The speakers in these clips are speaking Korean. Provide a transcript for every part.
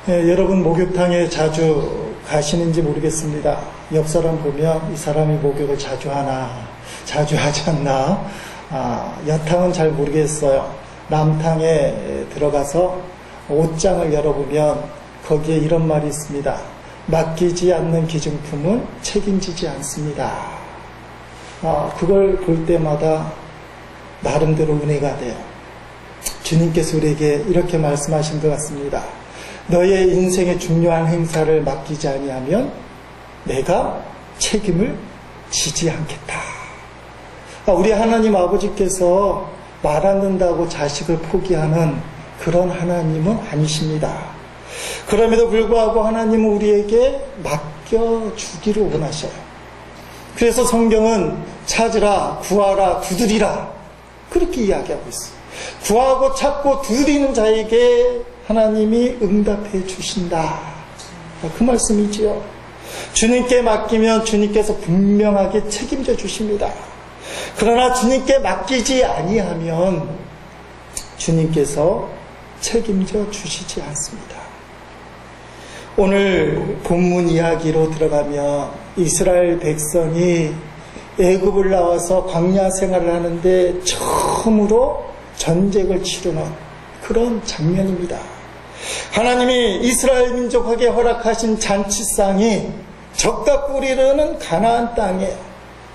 여러분 목욕탕에 자주 가시는지 모르겠습니다. 옆 사람 보면 이 사람이 목욕을 자주 하나, 자주 하지 않나, 여탕은 잘 모르겠어요. 남탕에 들어가서 옷장을 열어보면 거기에 이런 말이 있습니다. 맡기지 않는 기증품은 책임지지 않습니다. 그걸 볼 때마다 나름대로 은혜가 돼요. 주님께서 우리에게 이렇게 말씀하신 것 같습니다. 너의 인생의 중요한 행사를 맡기지 아니하면 내가 책임을 지지 않겠다. 우리 하나님 아버지께서 말 안 듣는다고 자식을 포기하는 그런 하나님은 아니십니다. 그럼에도 불구하고 하나님은 우리에게 맡겨주기를 원하셔요. 그래서 성경은 찾으라, 구하라, 두드리라 그렇게 이야기하고 있어요. 구하고 찾고 두드리는 자에게 하나님이 응답해 주신다. 그 말씀이지요. 주님께 맡기면 주님께서 분명하게 책임져 주십니다. 그러나 주님께 맡기지 아니하면 주님께서 책임져 주시지 않습니다. 오늘 본문 이야기로 들어가면 이스라엘 백성이 애굽을 나와서 광야 생활을 하는데 처음으로 전쟁을 치르는 그런 장면입니다. 하나님이 이스라엘 민족에게 허락하신 잔치상이 젖과 꿀이 흐르는 가나안 땅에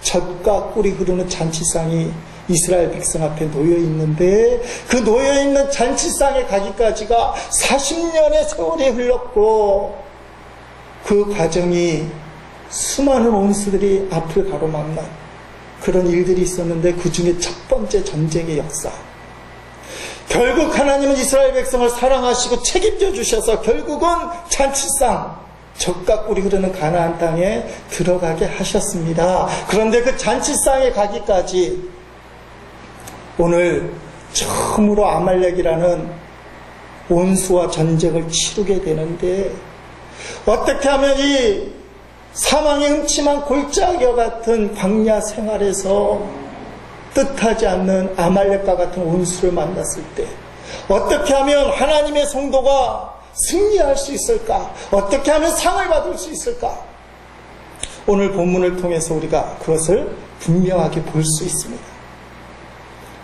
젖과 꿀이 흐르는 잔치상이 이스라엘 백성 앞에 놓여 있는데 그 놓여 있는 잔치상에 가기까지가 40년의 세월이 흘렀고 그 과정이 수많은 원수들이 앞을 가로막는 그런 일들이 있었는데 그 중에 첫 번째 전쟁의 역사. 결국 하나님은 이스라엘 백성을 사랑하시고 책임져 주셔서 결국은 잔치상 젖과 꿀이 흐르는 가나안 땅에 들어가게 하셨습니다. 그런데 그 잔치상에 가기까지 오늘 처음으로 아말렉이라는 원수와 전쟁을 치르게 되는데 어떻게 하면 이 사망의 음침한 골짜기와 같은 광야 생활에서 뜻하지 않는 아말렉과 같은 원수를 만났을 때 어떻게 하면 하나님의 성도가 승리할 수 있을까? 어떻게 하면 상을 받을 수 있을까? 오늘 본문을 통해서 우리가 그것을 분명하게 볼 수 있습니다.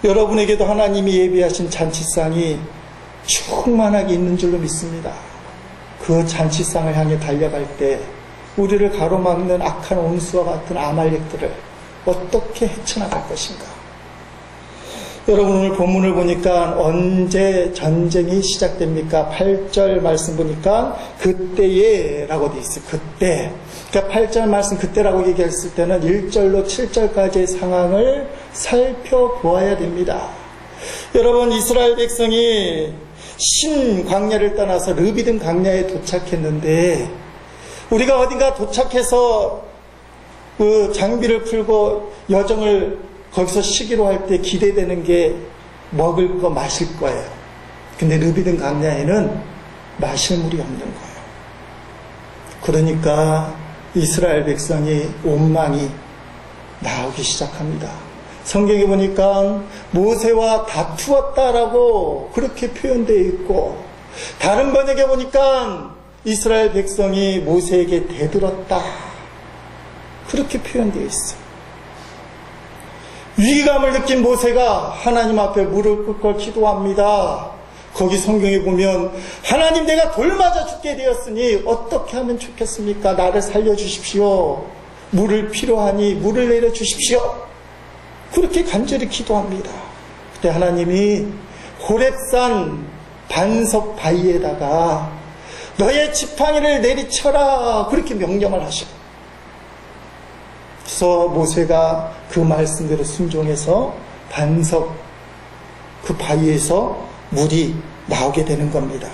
여러분에게도 하나님이 예비하신 잔치상이 충만하게 있는 줄로 믿습니다. 그 잔치상을 향해 달려갈 때 우리를 가로막는 악한 원수와 같은 아말렉들을 어떻게 헤쳐나갈 것인가? 여러분 오늘 본문을 보니까 언제 전쟁이 시작됩니까? 8절 말씀 보니까 그때에 라고 되어 있어요. 그때. 그러니까 8절 말씀 그때라고 얘기했을 때는 1절로 7절까지의 상황을 살펴보아야 됩니다. 여러분 이스라엘 백성이 신 광야를 떠나서 르비딤 광야에 도착했는데 우리가 어딘가 도착해서 그 장비를 풀고 여정을 거기서 쉬기로 할 때 기대되는 게 먹을 거 마실 거예요. 근데 르비딤 광야에는 마실 물이 없는 거예요. 그러니까 이스라엘 백성이 원망이 나오기 시작합니다. 성경에 보니까 모세와 다투었다라고 그렇게 표현되어 있고 다른 번역에 보니까 이스라엘 백성이 모세에게 대들었다 그렇게 표현되어 있어요. 위기감을 느낀 모세가 하나님 앞에 무릎 꿇고 기도합니다. 거기 성경에 보면 하나님 내가 돌 맞아 죽게 되었으니 어떻게 하면 좋겠습니까? 나를 살려주십시오. 물을 필요하니 물을 내려주십시오. 그렇게 간절히 기도합니다. 그때 하나님이 호렙산 반석 바위에다가 너의 지팡이를 내리쳐라 그렇게 명령을 하시고 그래서 모세가 그 말씀대로 순종해서 반석 그 바위에서 물이 나오게 되는 겁니다.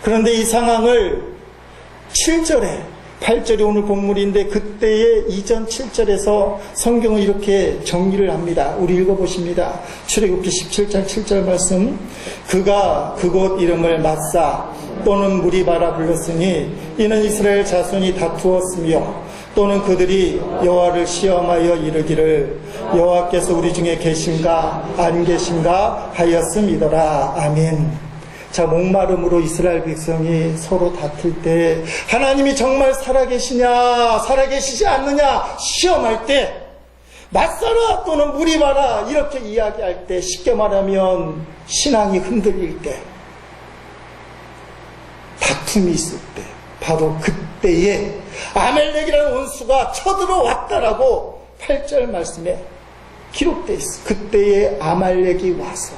그런데 이 상황을 7절에 8절이 오늘 본문인데 그때의 이전 7절에서 성경은 이렇게 정리를 합니다. 우리 읽어보십니다. 출애굽기 17장 7절 말씀 그가 그곳 이름을 마사 또는 무리바라 불렀으니 이는 이스라엘 자손이 다투었으며 또는 그들이 여호와를 시험하여 이르기를 여호와께서 우리 중에 계신가 안 계신가 하였음이더라. 아멘. 자, 목마름으로 이스라엘 백성이 서로 다툴 때 하나님이 정말 살아계시냐 살아계시지 않느냐 시험할 때, 맞서라 또는 무리 마라 이렇게 이야기할 때, 쉽게 말하면 신앙이 흔들릴 때, 다툼이 있을 때, 바로 그때에 아말렉이라는 원수가 쳐들어왔다라고 8절 말씀에 기록되어 있어요. 그때에 아말렉이 와서.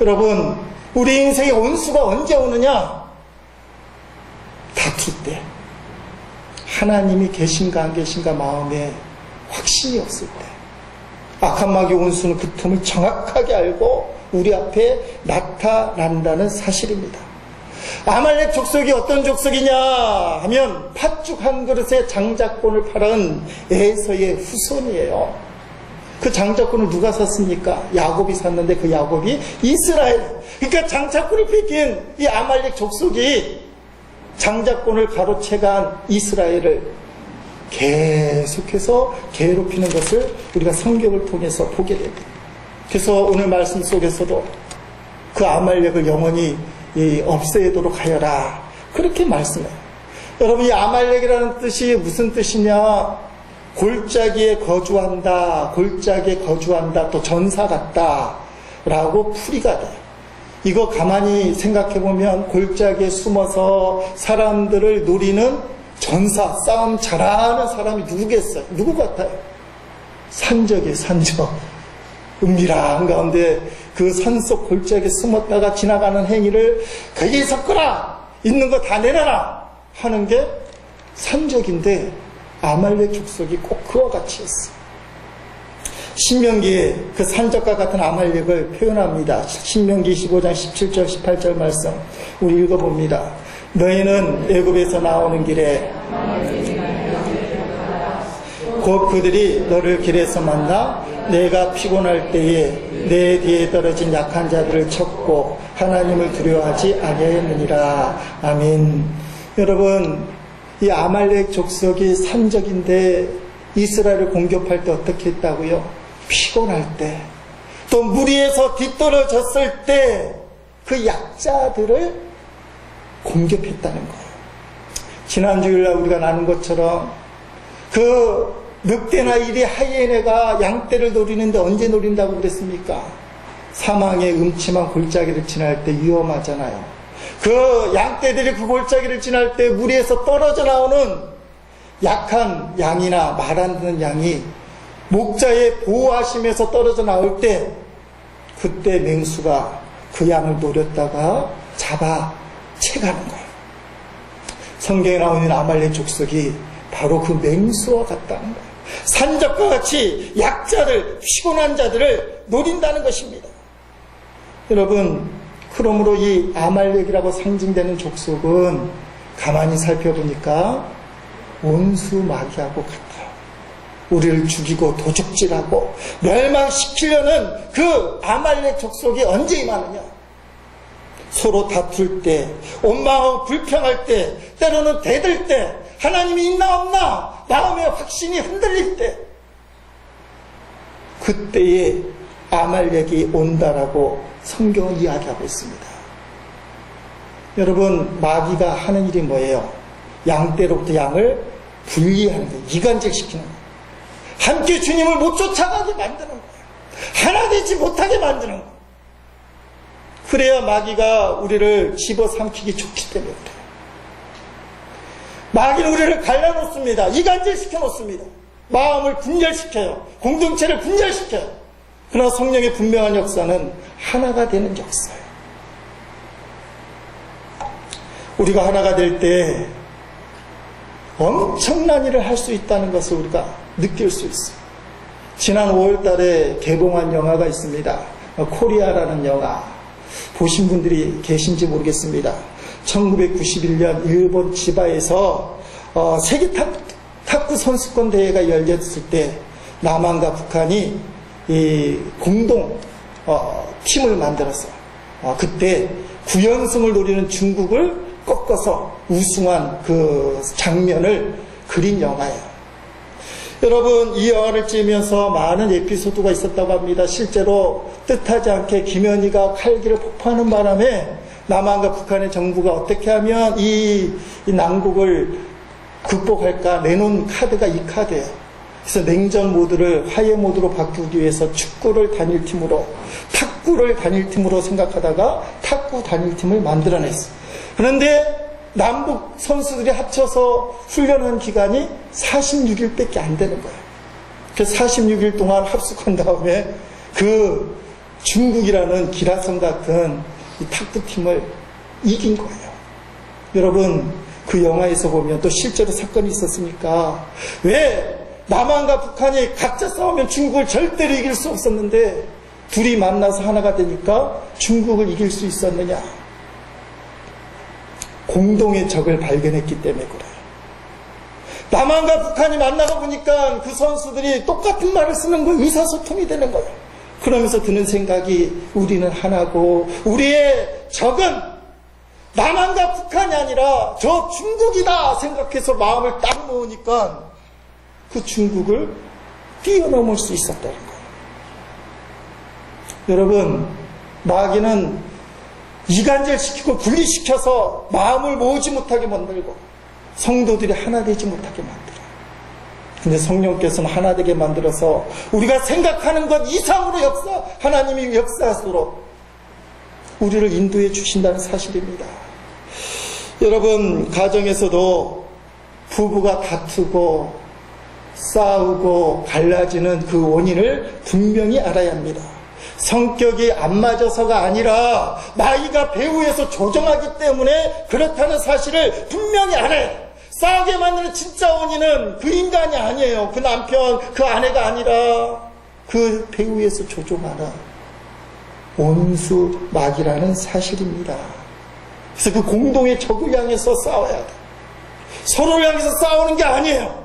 여러분, 우리 인생의 원수가 언제 오느냐? 다툴 때, 하나님이 계신가 안 계신가 마음에 확신이 없을 때, 악한 마귀 원수는 그 틈을 정확하게 알고 우리 앞에 나타난다는 사실입니다. 아말렉 족속이 어떤 족속이냐 하면 팥죽 한 그릇에 장자권을 팔은 에서의 후손이에요. 그 장자권을 누가 샀습니까? 야곱이 샀는데 그 야곱이 이스라엘. 그러니까 장자권을 뺏긴 이 아말렉 족속이 장자권을 가로채간 이스라엘을 계속해서 괴롭히는 것을 우리가 성경을 통해서 보게 됩니다. 그래서 오늘 말씀 속에서도 그 아말렉을 영원히 없애도록 하여라, 그렇게 말씀해요. 여러분, 이 아말렉이라는 뜻이 무슨 뜻이냐? 골짜기에 거주한다, 골짜기에 거주한다, 또 전사 같다 라고 풀이가 돼요. 이거 가만히 생각해보면 골짜기에 숨어서 사람들을 노리는 전사, 싸움 잘하는 사람이 누구겠어요? 누구 같아요? 산적이에요, 산적. 은밀한 가운데 그 산속 골짜기에 숨었다가 지나가는 행위를 거기에 섞어라, 있는 거 다 내놔라 하는 게 산적인데, 아말렉 족속이 꼭 그와 같이 했어. 신명기에 그 산적과 같은 아말렉을 표현합니다. 신명기 15장 17절 18절 말씀 우리 읽어봅니다. 너희는 애굽에서 나오는 길에 곧 그들이 너를 길에서 만나 내가 피곤할 때에 내 뒤에 떨어진 약한 자들을 쳤고 하나님을 두려워하지 아니하였느니라. 아멘. 여러분, 이 아말렉 족속이 산적인데 이스라엘을 공격할 때 어떻게 했다고요? 피곤할 때, 또 무리에서 뒤떨어졌을 때 그 약자들을 공격했다는 거예요. 지난 주일날 우리가 나눈 것처럼 그 늑대나 이리 하이에네가 양떼를 노리는데 언제 노린다고 그랬습니까? 사망의 음침한 골짜기를 지날 때 위험하잖아요. 그 양떼들이 그 골짜기를 지날 때 무리에서 떨어져 나오는 약한 양이나 말 안 듣는 양이 목자의 보호하심에서 떨어져 나올 때, 그때 맹수가 그 양을 노렸다가 잡아 채가는 거예요. 성경에 나오는 아말렉 족속이 바로 그 맹수와 같다는 거예요. 산적과 같이 약자들, 피곤한 자들을 노린다는 것입니다. 여러분, 그러므로 이 아말렉이라고 상징되는 족속은 가만히 살펴보니까 원수 마귀하고 같아요. 우리를 죽이고 도적질하고 멸망시키려는 그 아말렉 족속이 언제 임하느냐? 서로 다툴 때, 원망하고 불평할 때, 때로는 대들 때, 하나님이 있나 없나 마음의 확신이 흔들릴 때, 그때에 아말렉이 온다라고 성경은 이야기하고 있습니다. 여러분, 마귀가 하는 일이 뭐예요? 양떼로부터 양을 분리하는 거예요. 이간질시키는 거예요. 함께 주님을 못 쫓아가게 만드는 거예요. 하나 되지 못하게 만드는 거예요. 그래야 마귀가 우리를 집어삼키기 좋기 때문에 그래요. 마귀는 우리를 갈라놓습니다. 이간질시켜 놓습니다. 마음을 분열시켜요. 공동체를 분열시켜요. 그러나 성령의 분명한 역사는 하나가 되는 역사예요. 우리가 하나가 될 때 엄청난 일을 할 수 있다는 것을 우리가 느낄 수 있어요. 지난 5월 달에 개봉한 영화가 있습니다. 코리아라는 영화. 보신 분들이 계신지 모르겠습니다. 1991년 일본 지바에서 세계 탁구 선수권 대회가 열렸을 때 남한과 북한이 이 공동 팀을 만들었어요. 그때 9연승을 노리는 중국을 꺾어서 우승한 그 장면을 그린 영화예요. 여러분, 이 영화를 찍으면서 많은 에피소드가 있었다고 합니다. 실제로 뜻하지 않게 김현희가 칼기를 폭파하는 바람에 남한과 북한의 정부가 어떻게 하면 이 난국을 극복할까 내놓은 카드가 이 카드예요. 그래서 냉전 모드를 화해 모드로 바꾸기 위해서 축구를 단일팀으로, 탁구를 단일팀으로 생각하다가 탁구 단일팀을 만들어냈어요. 그런데 남북 선수들이 합쳐서 훈련한 기간이 46일밖에 안 되는 거예요. 그 46일 동안 합숙한 다음에 그 중국이라는 기라성 같은 이 탁구팀을 이긴 거예요. 여러분, 그 영화에서 보면 또 실제로 사건이 있었으니까 왜 남한과 북한이 각자 싸우면 중국을 절대로 이길 수 없었는데 둘이 만나서 하나가 되니까 중국을 이길 수 있었느냐? 공동의 적을 발견했기 때문에 그래요. 남한과 북한이 만나가 보니까 그 선수들이 똑같은 말을 쓰는 거예요. 의사소통이 되는 거예요. 그러면서 드는 생각이 우리는 하나고 우리의 적은 남한과 북한이 아니라 저 중국이다 생각해서 마음을 딱 놓으니까 그 중국을 뛰어넘을 수 있었다는 거예요. 여러분, 마귀는 이간질시키고 분리시켜서 마음을 모으지 못하게 만들고 성도들이 하나 되지 못하게 만들어요. 근데 성령께서는 하나 되게 만들어서 우리가 생각하는 것 이상으로 하나님이 역사하도록 우리를 인도해 주신다는 사실입니다. 여러분, 가정에서도 부부가 다투고 싸우고 갈라지는 그 원인을 분명히 알아야 합니다. 성격이 안 맞아서가 아니라 마귀가 배후에서 조정하기 때문에 그렇다는 사실을 분명히 알아야 해요. 싸우게 만드는 진짜 원인은 그 인간이 아니에요. 그 남편, 그 아내가 아니라 그 배후에서 조종하는 온수 마귀라는 사실입니다. 그래서 그 공동의 적을 향해서 싸워야 돼. 서로를 향해서 싸우는 게 아니에요.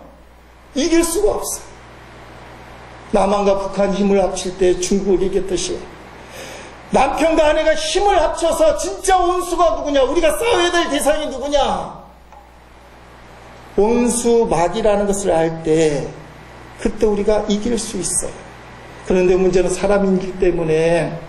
이길 수가 없어요. 남한과 북한 힘을 합칠 때 중국을 이겼듯이 남편과 아내가 힘을 합쳐서 진짜 온수가 누구냐? 우리가 싸워야 될 대상이 누구냐? 온수 마귀라는 것을 알 때 그때 우리가 이길 수 있어요. 그런데 문제는 사람이기 때문에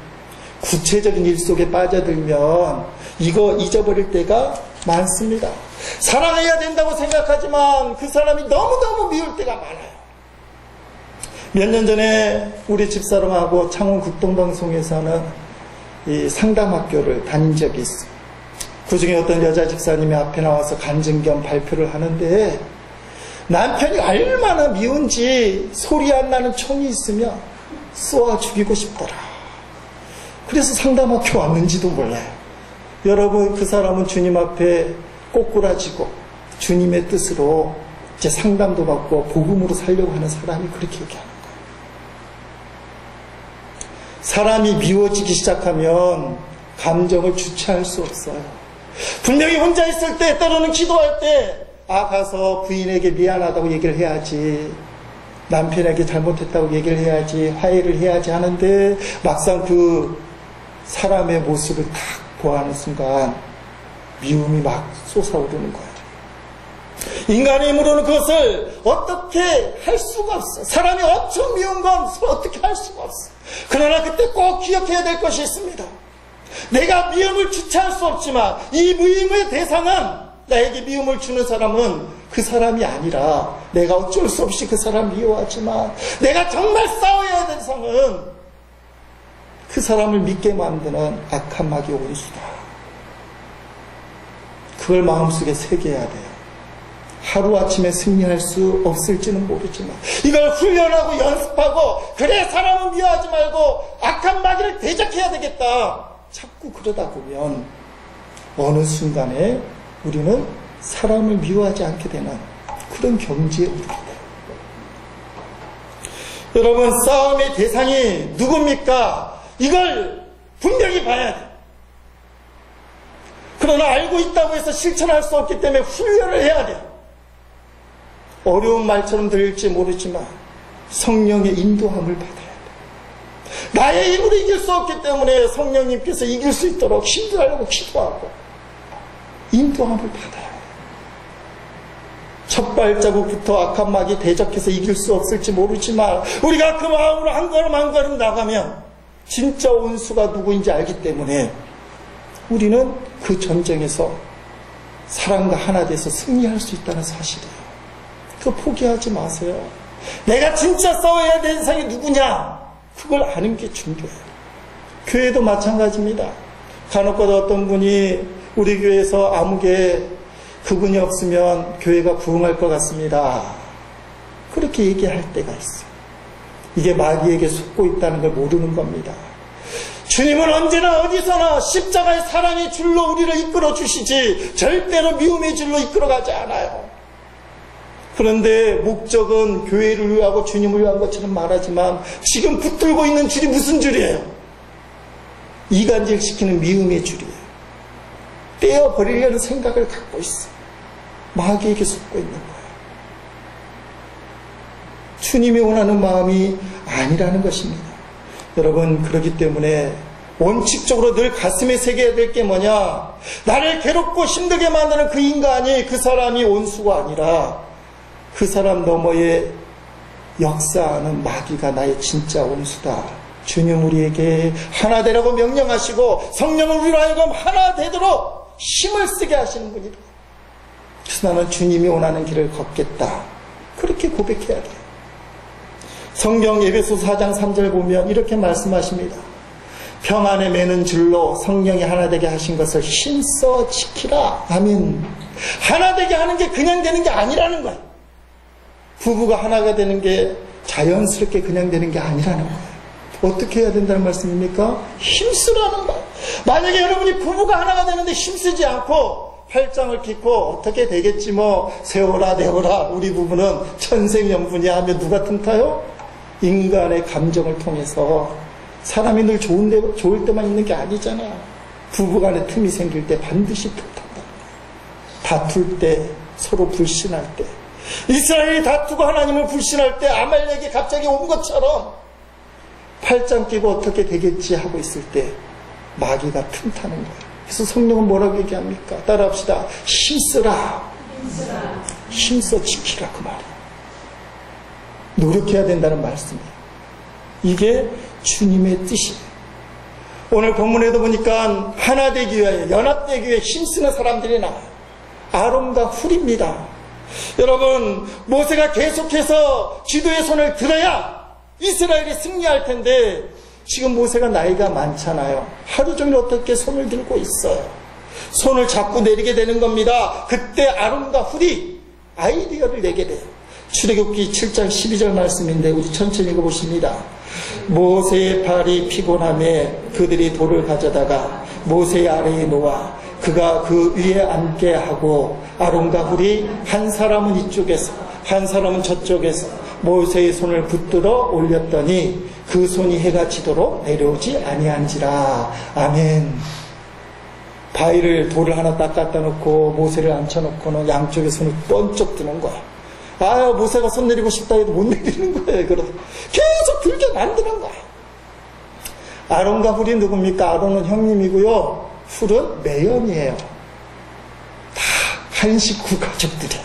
구체적인 일 속에 빠져들면 이거 잊어버릴 때가 많습니다. 사랑해야 된다고 생각하지만 그 사람이 너무너무 미울 때가 많아요. 몇 년 전에 우리 집사람하고 창원 국동방송에서는 이 상담학교를 다닌 적이 있어요. 그 중에 어떤 여자 집사님이 앞에 나와서 간증 겸 발표를 하는데 남편이 얼마나 미운지 소리 안 나는 총이 있으면 쏘아 죽이고 싶더라. 그래서 상담학교 왔는지도 몰라요. 여러분, 그 사람은 주님 앞에 꼬꾸라지고 주님의 뜻으로 이제 상담도 받고 복음으로 살려고 하는 사람이 그렇게 얘기하는 거예요. 사람이 미워지기 시작하면 감정을 주체할 수 없어요. 분명히 혼자 있을 때, 때로는 기도할 때 가서 부인에게 미안하다고 얘기를 해야지, 남편에게 잘못했다고 얘기를 해야지, 화해를 해야지 하는데 막상 그 사람의 모습을 딱 보아하는 순간 미움이 막 솟아오르는 거예요. 인간의 힘으로는 그것을 어떻게 할 수가 없어. 사람이 엄청 미운 건 어떻게 할 수가 없어. 그러나 그때 꼭 기억해야 될 것이 있습니다. 내가 미움을 주체할 수 없지만 이 미움의 대상은, 나에게 미움을 주는 사람은 그 사람이 아니라 내가 어쩔 수 없이 그 사람 미워하지만 내가 정말 싸워야 할 대상은 그 사람을 믿게 만드는 악한 마귀 온수다. 그걸 마음속에 새겨야 돼요. 하루아침에 승리할 수 없을지는 모르지만 이걸 훈련하고 연습하고, 그래 사람은 미워하지 말고 악한 마귀를 대적해야 되겠다, 자꾸 그러다 보면 어느 순간에 우리는 사람을 미워하지 않게 되는 그런 경지에 오르게 돼요. 여러분, 싸움의 대상이 누굽니까? 이걸 분명히 봐야 돼요. 그러나 알고 있다고 해서 실천할 수 없기 때문에 훈련을 해야 돼요. 어려운 말처럼 들릴지 모르지만 성령의 인도함을 받아야 돼요. 나의 힘으로 이길 수 없기 때문에 성령님께서 이길 수 있도록 힘들하려고 기도하고 인도함을 받아야 해요. 첫 발자국부터 악한 마귀 대적해서 이길 수 없을지 모르지만 우리가 그 마음으로 한 걸음 한 걸음 나가면 진짜 원수가 누구인지 알기 때문에 우리는 그 전쟁에서 사람과 하나 돼서 승리할 수 있다는 사실이에요. 그거 포기하지 마세요. 내가 진짜 싸워야 될 대상이 누구냐? 그걸 아는 게 중요해요. 교회도 마찬가지입니다. 간혹가다 어떤 분이 우리 교회에서 아무개 그분이 없으면 교회가 부흥할 것 같습니다. 그렇게 얘기할 때가 있어요. 이게 마귀에게 속고 있다는 걸 모르는 겁니다. 주님은 언제나 어디서나 십자가의 사랑의 줄로 우리를 이끌어 주시지 절대로 미움의 줄로 이끌어가지 않아요. 그런데 목적은 교회를 위하고 주님을 위한 것처럼 말하지만 지금 붙들고 있는 줄이 무슨 줄이에요? 이간질시키는 미움의 줄이에요. 떼어버리려는 생각을 갖고 있어. 마귀에게 속고 있는 거예요. 주님이 원하는 마음이 아니라는 것입니다. 여러분, 그렇기 때문에 원칙적으로 늘 가슴에 새겨야 될 게 뭐냐? 나를 괴롭고 힘들게 만드는 그 인간이, 그 사람이 원수가 아니라 그 사람 너머에 역사하는 마귀가 나의 진짜 원수다. 주님 우리에게 하나 되라고 명령하시고 성령을 우리로 하여금 하나 되도록 힘을 쓰게 하시는 분이다. 그래서 나는 주님이 원하는 길을 걷겠다. 그렇게 고백해야 돼요. 성경 에베소서 4장 3절 보면 이렇게 말씀하십니다. 평안에 매는 줄로 성령이 하나 되게 하신 것을 힘써 지키라. 아멘. 하나 되게 하는 게 그냥 되는 게 아니라는 거예요. 부부가 하나가 되는 게 자연스럽게 그냥 되는 게 아니라는 거예요. 어떻게 해야 된다는 말씀입니까? 힘쓰라는 거예요. 만약에 여러분이 부부가 하나가 되는데 힘쓰지 않고 팔짱을 끼고 어떻게 되겠지 뭐 세워라 내워라 우리 부부는 천생연분이야 하면 누가 틈타요? 인간의 감정을 통해서 사람이 늘 좋을 때만 있는 게 아니잖아요. 부부간에 틈이 생길 때 반드시 틈탄다. 다툴 때 서로 불신할 때 이스라엘이 다투고 하나님을 불신할 때 아말렉이 갑자기 온 것처럼 팔짱 끼고 어떻게 되겠지 하고 있을 때 마귀가 틈타는 거예요. 그래서 성령은 뭐라고 얘기합니까? 따라합시다. 힘쓰라. 힘써 지키라 그 말이에요. 노력해야 된다는 말씀이에요. 이게 주님의 뜻이에요. 오늘 본문에도 보니까 하나 되기 위하여 연합되기 위해 힘쓰는 사람들이 나와요. 아론과 훌입니다. 여러분 모세가 계속해서 지도의 손을 들어야 이스라엘이 승리할 텐데 지금 모세가 나이가 많잖아요. 하루 종일 어떻게 손을 들고 있어요. 손을 자꾸 내리게 되는 겁니다. 그때 아론과 훌이 아이디어를 내게 돼요. 출애굽기 7장 12절 말씀인데 우리 천천히 읽어보십니다. 모세의 팔이 피곤함에 그들이 돌을 가져다가 모세 아래에 놓아 그가 그 위에 앉게 하고 아론과 훌이 한 사람은 이쪽에서 한 사람은 저쪽에서 모세의 손을 붙들어 올렸더니 그 손이 해가 지도록 내려오지 아니한지라. 아멘. 바위를 돌을 하나 딱 갖다 놓고 모세를 앉혀놓고는 양쪽에 손을 번쩍 드는 거야. 아, 모세가 손 내리고 싶다 해도 못 내리는 거예요. 그래서 계속 들게 만드는 거야. 아론과 훌이 누굽니까? 아론은 형님이고요. 훌은 매형이에요. 다 한 식구 가족들이에요.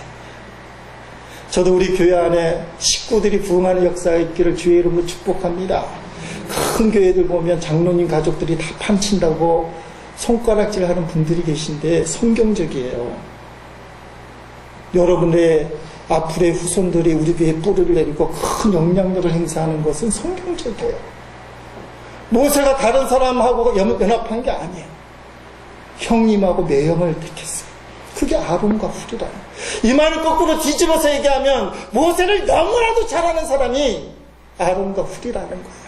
저도 우리 교회 안에 식구들이 부흥하는 역사가 있기를 주의 이름으로 축복합니다. 큰 교회들 보면 장로님 가족들이 다 판친다고 손가락질 하는 분들이 계신데 성경적이에요. 여러분의 앞으로의 후손들이 우리 교회에 뿌리를 내리고 큰 영향력을 행사하는 것은 성경적이에요. 모세가 다른 사람하고 연합한 게 아니에요. 형님하고 매형을 택했어요. 그게 아론과 훌이라는 거예요. 이 말을 거꾸로 뒤집어서 얘기하면 모세를 너무나도 잘하는 사람이 아론과 훌이라는 거예요.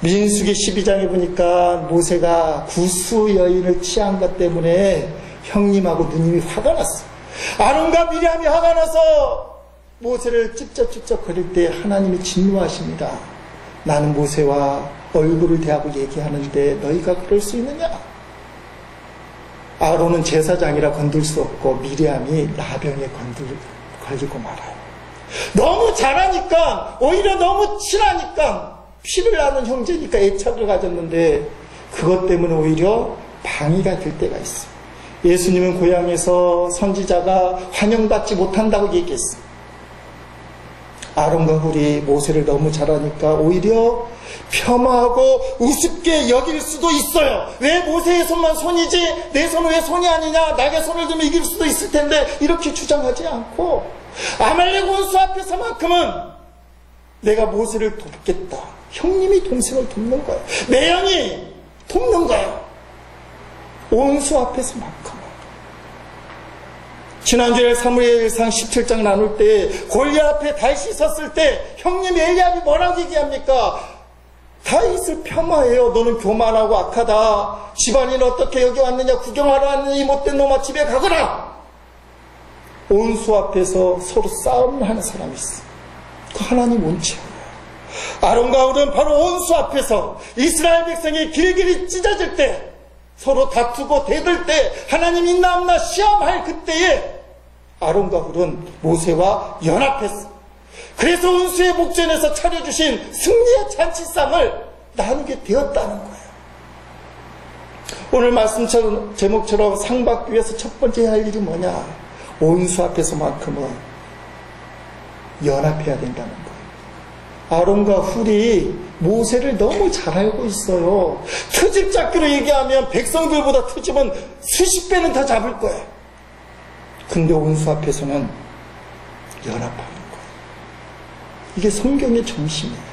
민수기 12장에 보니까 모세가 구수 여인을 취한 것 때문에 형님하고 누님이 화가 났어요. 아론과 미리암이 화가 나서 모세를 찝쩍찝쩍 거릴 때 하나님이 진노하십니다. 나는 모세와 얼굴을 대하고 얘기하는데 너희가 그럴 수 있느냐? 아론은 제사장이라 건들 수 없고 미리암이 나병에 걸리고 말아요. 너무 잘하니까 오히려 너무 친하니까 피를 나는 형제니까 애착을 가졌는데 그것 때문에 오히려 방위가 될 때가 있어요. 예수님은 고향에서 선지자가 환영받지 못한다고 얘기했어요. 아론과 훌이 모세를 너무 잘하니까 오히려 폄하하고 우습게 여길 수도 있어요. 왜 모세의 손만 손이지 내 손은 왜 손이 아니냐, 나의 손을 들면 이길 수도 있을 텐데, 이렇게 주장하지 않고 아말렉 원수 앞에서만큼은 내가 모세를 돕겠다. 형님이 동생을 돕는 거예요. 매형이 돕는 거예요. 원수 앞에서만큼은. 지난주에 사무엘상 17장 나눌 때 골리앗 앞에 다윗이 섰을 때 형님 엘리압이 뭐라고 얘기합니까? 다윗을 폄하해요. 너는 교만하고 악하다. 집안인 어떻게 여기 왔느냐, 구경하러 왔느냐, 이 못된 놈아 집에 가거라. 온수 앞에서 서로 싸움을 하는 사람이 있어. 그 하나님 원칙이에요. 아론과 훌은 바로 온수 앞에서 이스라엘 백성이 길길이 찢어질 때, 서로 다투고 대들 때, 하나님 있나 없나 시험할 그때에 아론과 훌은 모세와 연합했어. 그래서 온수의 목전에서 차려주신 승리의 잔치상을 나누게 되었다는 거예요. 오늘 말씀 제목처럼 상 받기 위해서 첫 번째 할 일이 뭐냐? 온수 앞에서만큼은 연합해야 된다는 거예요. 아론과 훌이 모세를 너무 잘 알고 있어요. 트집 잡기로 얘기하면 백성들보다 트집은 수십 배는 더 잡을 거예요. 근데 온수 앞에서는 연합하는 거예요. 이게 성경의 정신이에요.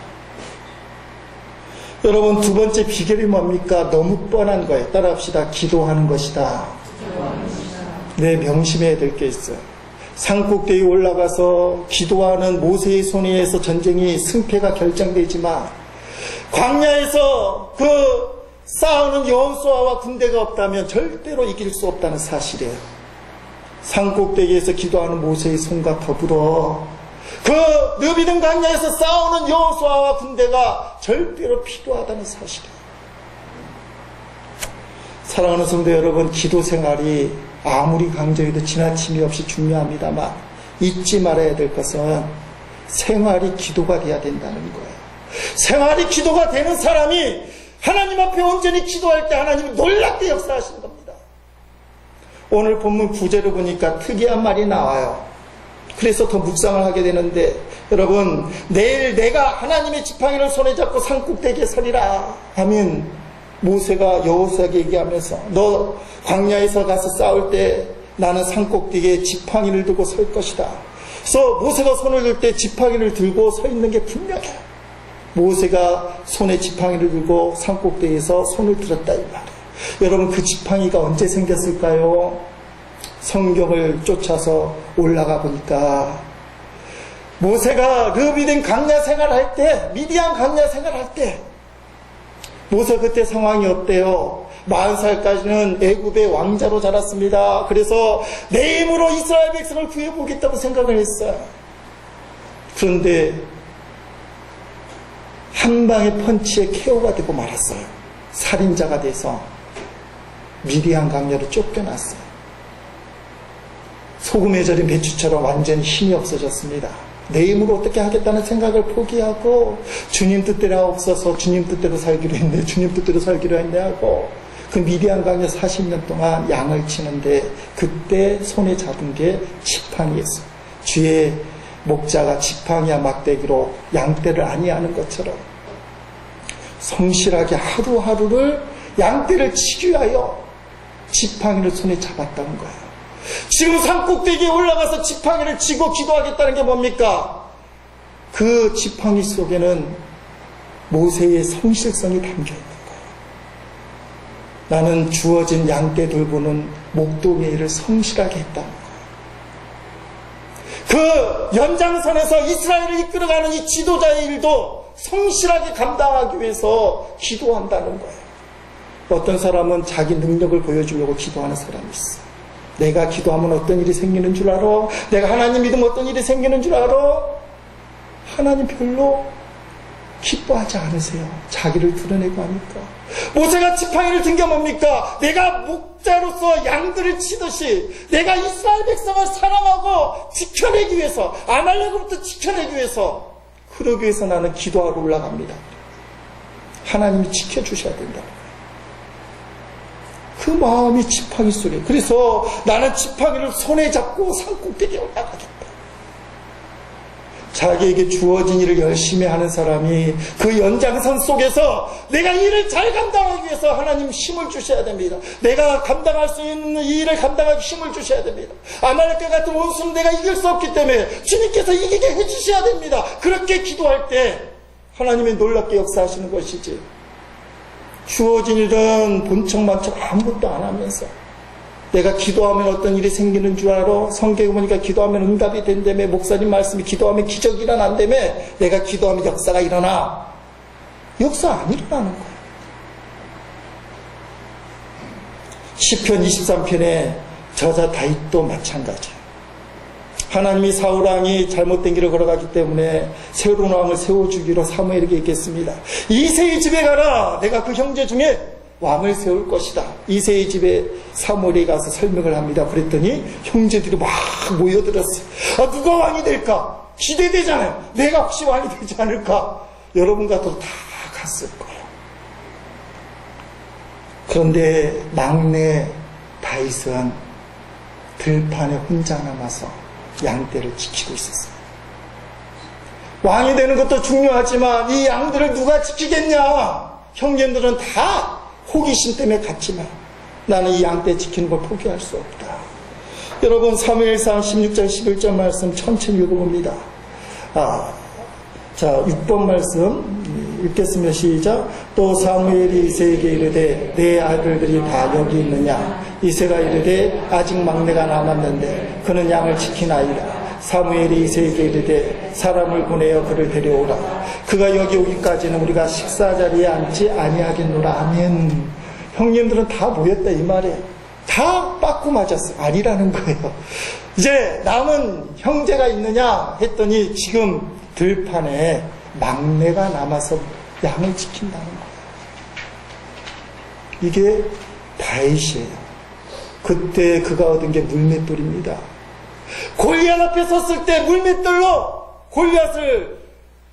여러분, 두 번째 비결이 뭡니까? 너무 뻔한 거예요. 따라합시다. 기도하는 것이다. 네, 명심해야 될 게 있어요. 산꼭대기에 올라가서 기도하는 모세의 손에 의해서 전쟁이 승패가 결정되지만, 광야에서 그 싸우는 여호수아와 군대가 없다면 절대로 이길 수 없다는 사실이에요. 산꼭대기에서 기도하는 모세의 손과 더불어 그 느비든 광야에서 싸우는 여호수아와 군대가 절대로 필요하다는 사실이에요. 사랑하는 성도 여러분, 기도 생활이 아무리 강조해도 지나침이 없이 중요합니다만 잊지 말아야 될 것은 생활이 기도가 돼야 된다는 거예요. 생활이 기도가 되는 사람이 하나님 앞에 온전히 기도할 때 하나님이 놀랍게 역사하시는 겁니다. 오늘 본문 9절을 보니까 특이한 말이 나와요. 그래서 더 묵상을 하게 되는데, 여러분, 내일 내가 하나님의 지팡이를 손에 잡고 산꼭대기에 서리라 하면 모세가 여호수아에게 얘기하면서, 너 광야에서 가서 싸울 때 나는 산꼭대기에 지팡이를 들고 설 것이다. 그래서 모세가 손을 들 때 지팡이를 들고 서 있는 게 분명해요. 모세가 손에 지팡이를 들고 산꼭대기에서 손을 들었다 이 말이에요. 여러분, 그 지팡이가 언제 생겼을까요? 성경을 쫓아서 올라가 보니까 모세가 르비딘 광야 생활할 때, 미디안 광야 생활할 때, 모세 그때 상황이 어때요? 40살까지는 애굽의 왕자로 자랐습니다. 그래서 내 힘으로 이스라엘 백성을 구해보겠다고 생각을 했어요. 그런데 한 방의 펀치에 KO가 되고 말았어요. 살인자가 돼서 미디안 광야로 쫓겨났어요. 소금에 절인 배추처럼 완전히 힘이 없어졌습니다. 내 힘으로 어떻게 하겠다는 생각을 포기하고 주님 뜻대로 없어서 주님 뜻대로 살기로 했네, 주님 뜻대로 살기로 했네 하고 그 미디안 광야 40년 동안 양을 치는데 그때 손에 잡은 게 지팡이였어요. 주의 목자가 지팡이와 막대기로 양떼를 안위하는 것처럼 성실하게 하루하루를 양떼를 치기 위하여 지팡이를 손에 잡았다는 거예요. 지금 산꼭대기에 올라가서 지팡이를 쥐고 기도하겠다는 게 뭡니까? 그 지팡이 속에는 모세의 성실성이 담겨 있는 거예요. 나는 주어진 양떼 돌보는 목동의 일을 성실하게 했다는 거예요. 그 연장선에서 이스라엘을 이끌어가는 이 지도자의 일도 성실하게 감당하기 위해서 기도한다는 거예요. 어떤 사람은 자기 능력을 보여주려고 기도하는 사람이 있어. 내가 기도하면 어떤 일이 생기는 줄 알아? 내가 하나님 믿으면 어떤 일이 생기는 줄 알아? 하나님 별로 기뻐하지 않으세요. 자기를 드러내고 하니까. 모세가 지팡이를 든 게 뭡니까? 내가 목자로서 양들을 치듯이 내가 이스라엘 백성을 사랑하고 지켜내기 위해서, 아말렉으로부터 지켜내기 위해서, 그러기 위해서 나는 기도하러 올라갑니다. 하나님이 지켜주셔야 된다. 그 마음이 지팡이 속에. 그래서 나는 지팡이를 손에 잡고 산꼭대기에 올라가겠다. 자기에게 주어진 일을 열심히 하는 사람이 그 연장선 속에서 내가 일을 잘 감당하기 위해서 하나님 힘을 주셔야 됩니다. 내가 감당할 수 있는 이 일을 감당하기 힘을 주셔야 됩니다. 아말렉과 같은 원수는 내가 이길 수 없기 때문에 주님께서 이기게 해주셔야 됩니다. 그렇게 기도할 때 하나님이 놀랍게 역사하시는 것이지, 주어진 일은 본청만청 아무것도 안 하면서 내가 기도하면 어떤 일이 생기는 줄 알아? 성경에 보니까 기도하면 응답이 된다며, 목사님 말씀이 기도하면 기적이 일어난다며, 내가 기도하면 역사가 일어나. 역사 안 일어나는 거야. 시편 23편의 저자 다윗도 마찬가지야. 하나님이 사울 왕이 잘못된 길을 걸어가기 때문에 새로운 왕을 세워주기로 사무엘에게 얘기했습니다. 이새의 집에 가라. 내가 그 형제 중에 왕을 세울 것이다. 이새의 집에 사무엘이 가서 설명을 합니다. 그랬더니 형제들이 막 모여들었어요. 아, 누가 왕이 될까? 기대되잖아요. 내가 혹시 왕이 되지 않을까? 여러분 같아도 다 갔을 거예요. 그런데 막내 다윗은 들판에 혼자 남아서 양떼를 지키고 있었어요. 왕이 되는 것도 중요하지만 이 양들을 누가 지키겠냐? 형제들은 다 호기심 때문에 갔지만 나는 이 양떼 지키는 걸 포기할 수 없다. 여러분, 사무엘상 16장 11절 말씀 천천히 읽어봅니다. 자, 6번 말씀 읽겠습니다. 시작. 또 사무엘이 이새에게 이르되 내 아들들이 다 여기 있느냐? 이새가 이르되 아직 막내가 남았는데 그는 양을 지키나이다. 사무엘이 이새에게 이르되 사람을 보내어 그를 데려오라. 그가 여기 오기까지는 우리가 식사 자리에 앉지 아니하겠노라. 아멘. 형님들은 다 모였다 이 말이에요. 다 빠꾸 맞았어요. 아니라는 거예요. 이제 남은 형제가 있느냐 했더니 지금 들판에 막내가 남아서 양을 지킨다는 거예요. 이게 다윗이에요. 그때 그가 얻은 게 물맷돌입니다. 골리앗 앞에 섰을 때 물맷돌로 골리앗을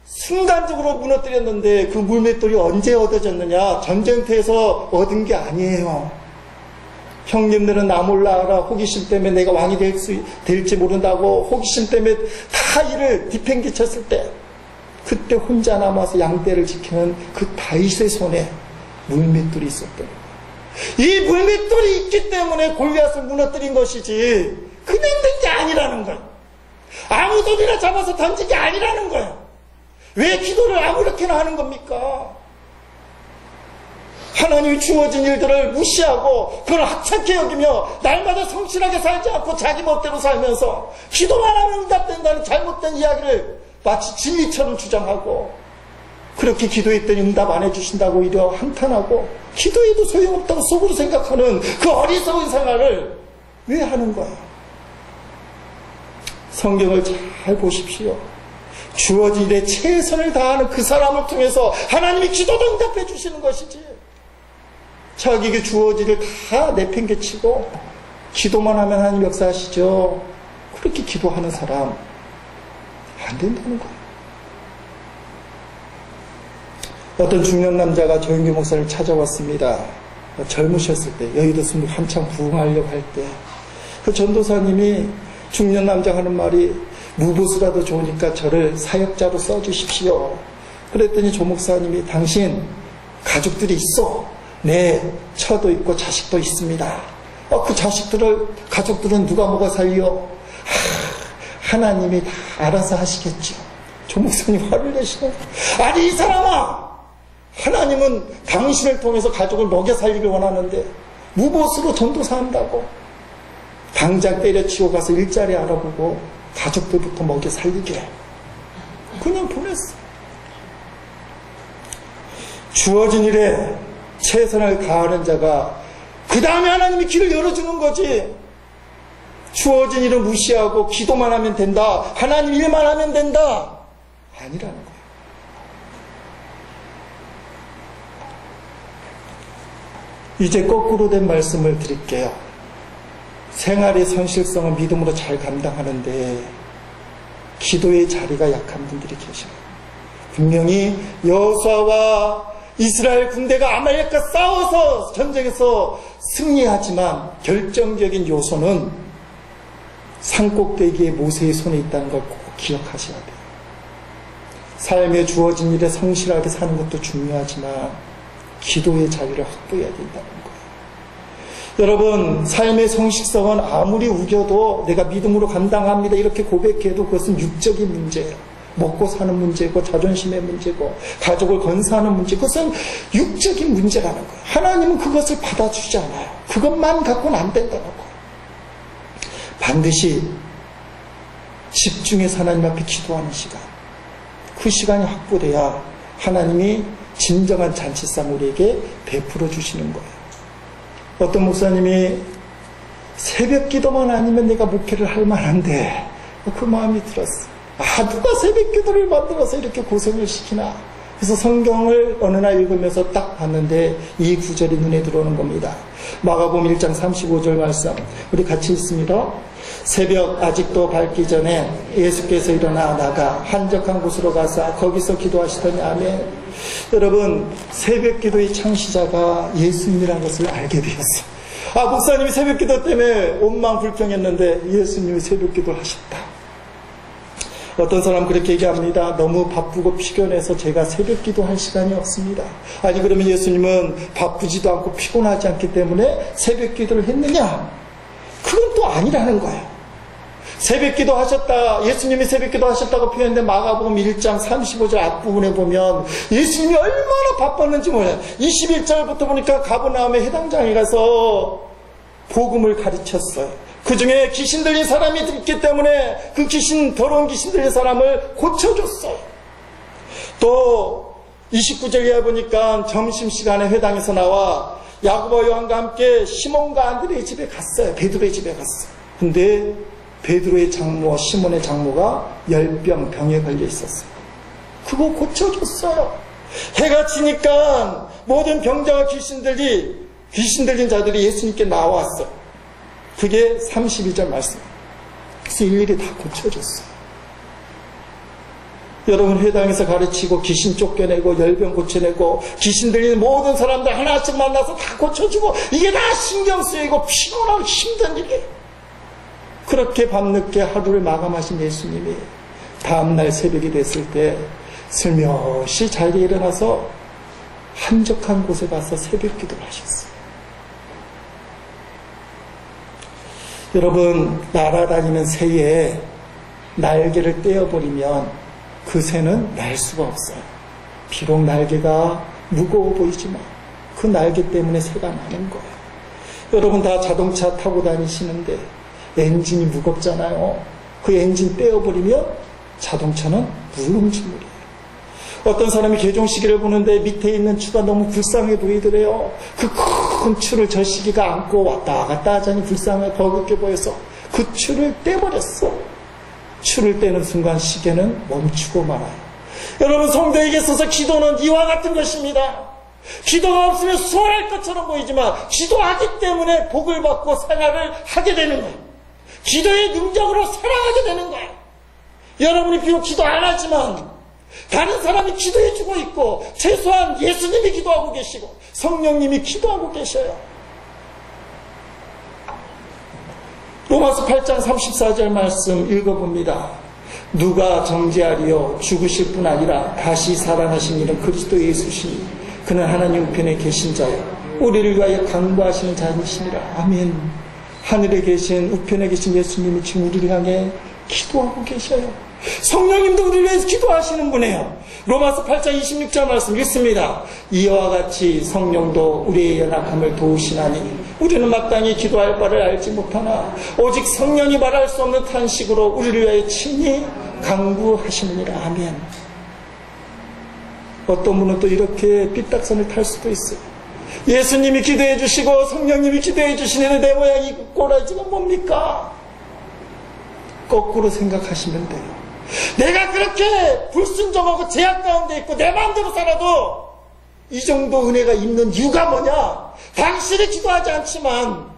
순간적으로 무너뜨렸는데 그 물맷돌이 언제 얻어졌느냐? 전쟁터에서 얻은 게 아니에요. 형님들은 나 몰라 알아. 호기심 때문에 내가 왕이 될지 모른다고 호기심 때문에 다 일을 뒤팽개쳤을 때 그때 혼자 남아서 양떼를 지키는 그 다윗의 손에 물맷돌이 있었던 거예요. 이 물맷돌이 있기 때문에 골리앗을 무너뜨린 것이지 그냥 된 게 아니라는 거예요. 아무 돈이나 잡아서 던진 게 아니라는 거예요. 왜 기도를 아무렇게나 하는 겁니까? 하나님이 주어진 일들을 무시하고 그걸 하찮게 여기며 날마다 성실하게 살지 않고 자기 멋대로 살면서 기도만 하면 응답된다는 잘못된 이야기를 마치 진리처럼 주장하고, 그렇게 기도했더니 응답 안 해주신다고 오히려 한탄하고 기도해도 소용없다고 속으로 생각하는 그 어리석은 생활을 왜 하는 거야? 성경을 잘 보십시오. 주어진 일에 최선을 다하는 그 사람을 통해서 하나님이 기도도 응답해 주시는 것이지, 자기에게 주어진 일을 다 내팽개치고 기도만 하면 하나님 역사하시죠. 그렇게 기도하는 사람 안 된다는 거예요. 어떤 중년 남자가 조영규 목사를 찾아왔습니다. 젊으셨을 때, 여의도 순국 한참 부흥하려고 할 때, 그 전도사님이 중년 남자가 하는 말이 무보수라도 좋으니까 저를 사역자로 써주십시오. 그랬더니 조 목사님이 당신 가족들이 있어. 네, 처도 있고 자식도 있습니다. 그 가족들은 누가 먹어 살려? 하나님이 다 알아서 하시겠죠. 조 목사님 화를 내시는 거예요. 아니, 이 사람아! 하나님은 당신을 통해서 가족을 먹여 살리길 원하는데 무보수로 전도사 한다고? 당장 때려치고 가서 일자리 알아보고 가족들부터 먹여 살리게 그냥 보냈어. 주어진 일에 최선을 다하는 자가 그 다음에 하나님이 길을 열어주는 거지, 주어진 일을 무시하고 기도만 하면 된다, 하나님 일만 하면 된다, 아니라는 거예요. 이제 거꾸로 된 말씀을 드릴게요. 생활의 선실성은 믿음으로 잘 감당하는데 기도의 자리가 약한 분들이 계십니다. 분명히 여호수아와 이스라엘 군대가 아말렉과 싸워서 전쟁에서 승리하지만 결정적인 요소는 산꼭대기에 모세의 손에 있다는 걸 꼭 기억하셔야 돼요. 삶에 주어진 일에 성실하게 사는 것도 중요하지만 기도의 자리를 확보해야 된다는 거예요. 여러분, 삶의 성실성은 아무리 우겨도 내가 믿음으로 감당합니다 이렇게 고백해도 그것은 육적인 문제예요. 먹고 사는 문제고 자존심의 문제고 가족을 건사하는 문제, 그것은 육적인 문제라는 거예요. 하나님은 그것을 받아주지 않아요. 그것만 갖고는 안 된다는 거예요. 반드시 집중해서 하나님 앞에 기도하는 시간, 그 시간이 확보돼야 하나님이 진정한 잔치상 우리에게 베풀어 주시는 거예요. 어떤 목사님이 새벽 기도만 아니면 내가 목회를 할 만한데, 그 마음이 들었어. 누가 새벽 기도를 만들어서 이렇게 고생을 시키나. 그래서 성경을 어느 날 읽으면서 딱 봤는데 이 구절이 눈에 들어오는 겁니다. 마가복음 1장 35절 말씀, 우리 같이 읽습니다. 새벽 아직도 밝기 전에 예수께서 일어나 나가 한적한 곳으로 가서 거기서 기도하시더니 아멘. 여러분, 새벽 기도의 창시자가 예수님이라는 것을 알게 되었어요. 목사님이 새벽 기도 때문에 온 마음 불평했는데 예수님이 새벽 기도를 하셨다. 어떤 사람 그렇게 얘기합니다. 너무 바쁘고 피곤해서 제가 새벽 기도할 시간이 없습니다. 아니, 그러면 예수님은 바쁘지도 않고 피곤하지 않기 때문에 새벽 기도를 했느냐? 그건 또 아니라는 거예요. 새벽 기도 하셨다, 예수님이 새벽 기도 하셨다고 표현했는데 마가복음 1장 35절 앞부분에 보면 예수님이 얼마나 바빴는지 몰라요. 21절부터 보니까 가버나움에 해당장에 가서 복음을 가르쳤어요. 그 중에 귀신 들린 사람이 있기 때문에 그 더러운 귀신 들린 사람을 고쳐줬어요. 또 29절 이하 보니까 점심시간에 회당에서 나와 야고보 요한과 함께 시몬과 안드레의 집에 갔어요. 베드로의 집에 갔어요. 근데 베드로의 장모, 시몬의 장모가 병에 걸려 있었어요. 그거 고쳐줬어요. 해가 지니까 모든 병자와 귀신 들린 자들이 예수님께 나왔어요. 그게 32절 말씀. 그래서 일일이 다 고쳐줬어요. 여러분, 회당에서 가르치고 귀신 쫓겨내고 열병 고쳐내고 귀신 들리는 모든 사람들 하나씩 만나서 다 고쳐주고, 이게 다 신경 쓰이고 피곤하고 힘든 일이에요. 그렇게 밤늦게 하루를 마감하신 예수님이 다음날 새벽이 됐을 때 슬며시 자리에 일어나서 한적한 곳에 가서 새벽 기도를 하셨어요. 여러분, 날아다니는 새에 날개를 떼어버리면 그 새는 날 수가 없어요. 비록 날개가 무거워 보이지만 그 날개 때문에 새가 나는 거예요. 여러분, 다 자동차 타고 다니시는데 엔진이 무겁잖아요. 그 엔진 떼어버리면 자동차는 물렁물렁해요. 어떤 사람이 개종시계를 보는데 밑에 있는 추가 너무 불쌍해 보이더래요. 그 큰 추를 저 시계가 안고 왔다 갔다 하자니 불쌍해 버겁게 보여서 그 추를 떼버렸어. 추를 떼는 순간 시계는 멈추고 말아요. 여러분, 성도에게 있어서 기도는 이와 같은 것입니다. 기도가 없으면 수월할 것처럼 보이지만 기도하기 때문에 복을 받고 생활을 하게 되는 거예요. 기도의 능력으로 살아가게 되는 거예요. 여러분이 비록 기도 안 하지만 다른 사람이 기도해주고 있고, 최소한 예수님이 기도하고 계시고 성령님이 기도하고 계셔요. 로마서 8장 34절 말씀 읽어봅니다. 누가 정죄하리요? 죽으실 뿐 아니라 다시 살아나신 이는 그리스도 예수시니 그는 하나님 우편에 계신 자요 우리를 위하여 강구하시는 자이시니라. 아멘. 하늘에 계신, 우편에 계신 예수님이 지금 우리를 향해 기도하고 계셔요. 성령님도 우리를 위해서 기도하시는 분이에요. 로마서 8장 26절 말씀 읽습니다. 이와 같이 성령도 우리의 연약함을 도우시나니 우리는 마땅히 기도할 바를 알지 못하나 오직 성령이 말할 수 없는 탄식으로 우리를 위하여 친히 간구하시느니라. 아멘. 어떤 분은 또 이렇게 삐딱선을 탈 수도 있어요. 예수님이 기도해 주시고 성령님이 기도해 주시는데 내 모양이 꼬라지가 뭡니까? 거꾸로 생각하시면 돼요. 내가 그렇게 불순종하고 제약 가운데 있고 내 마음대로 살아도 이 정도 은혜가 있는 이유가 뭐냐? 당신이 기도하지 않지만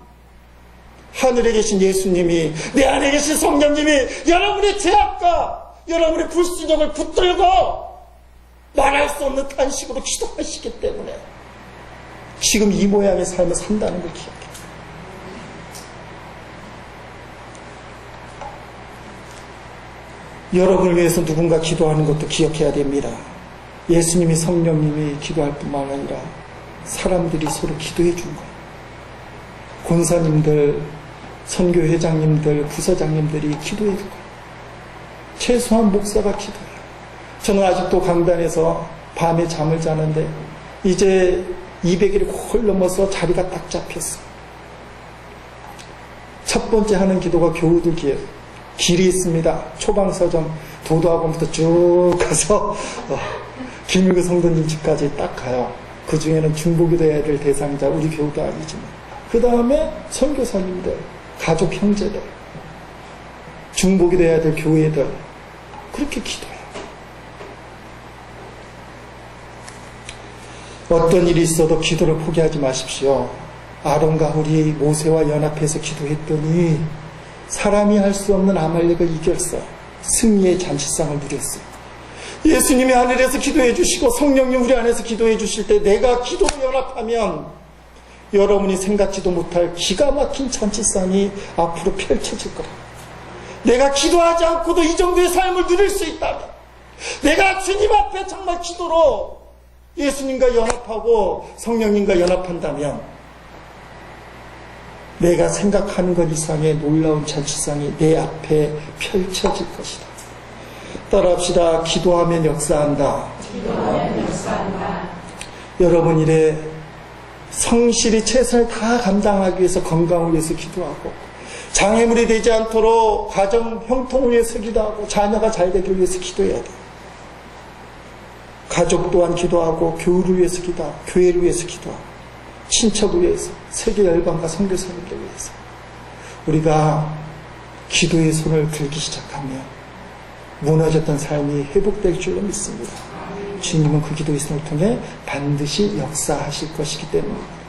하늘에 계신 예수님이, 내 안에 계신 성령님이 여러분의 제약과 여러분의 불순종을 붙들고 말할 수 없는 탄식으로 기도하시기 때문에 지금 이 모양의 삶을 산다는 걸 기억해요. 여러분을 위해서 누군가 기도하는 것도 기억해야 됩니다. 예수님이 성령님이 기도할 뿐만 아니라 사람들이 서로 기도해 준 거예요. 권사님들, 선교회장님들, 부서장님들이 기도해 준 거예요. 최소한 목사가 기도해요. 저는 아직도 강단에서 밤에 잠을 자는데 이제 200일이 홀 넘어서 자리가 딱 잡혔어. 첫 번째 하는 기도가 교우들 길이 있습니다. 초방서점 도도학원부터 쭉 가서 김일구 성도님 집까지 딱 가요. 그 중에는 중보기도 해야 될 대상자 우리 교우도 아니지만 그 다음에 선교사님들, 가족 형제들, 중보기도 해야 될 교회들 그렇게 기도해요. 어떤 일이 있어도 기도를 포기하지 마십시오. 아론과 훌이 모세와 연합해서 기도했더니 사람이 할 수 없는 아말렉을 이겼어요. 승리의 잔치상을 누렸어요. 예수님이 하늘에서 기도해 주시고 성령님 우리 안에서 기도해 주실 때 내가 기도로 연합하면 여러분이 생각지도 못할 기가 막힌 잔치상이 앞으로 펼쳐질 거라. 내가 기도하지 않고도 이 정도의 삶을 누릴 수 있다면, 내가 주님 앞에 정말 기도로 예수님과 연합하고 성령님과 연합한다면 내가 생각하는 것 이상의 놀라운 잔치상이 내 앞에 펼쳐질 것이다. 따라합시다. 기도하면 역사한다. 기도하면 역사한다. 여러분 일에 성실히 최선을 다 감당하기 위해서 건강을 위해서 기도하고, 장애물이 되지 않도록 가정 형통을 위해서 기도하고, 자녀가 잘 되기 위해서 기도해야 돼. 가족 또한 기도하고, 교회를 위해서 기도하고, 교회를 위해서 기도하고, 친척을 위해서, 세계 열방과 선교사님들 위해서 우리가 기도의 손을 들기 시작하면 무너졌던 삶이 회복될 줄로 믿습니다. 주님은 그 기도의 손을 통해 반드시 역사하실 것이기 때문입니다.